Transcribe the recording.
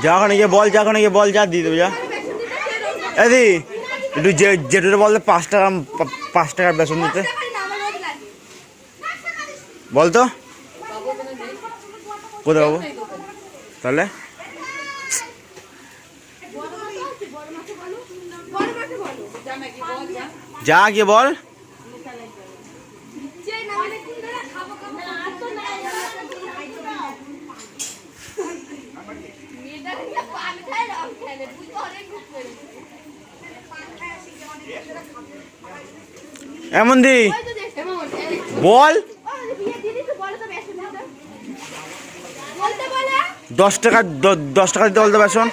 যখন গিয়ে বল, যখন গিয়ে বল, যা দিয়ে দেবো, যা এদি একটু যেটুকু বলতে 5 টাকার বেসন দিতে বলতো কোথায় পাবো তাহলে? যা গিয়ে বল। এমন দি বল 10 টাকা দিতে বলতো বেসন।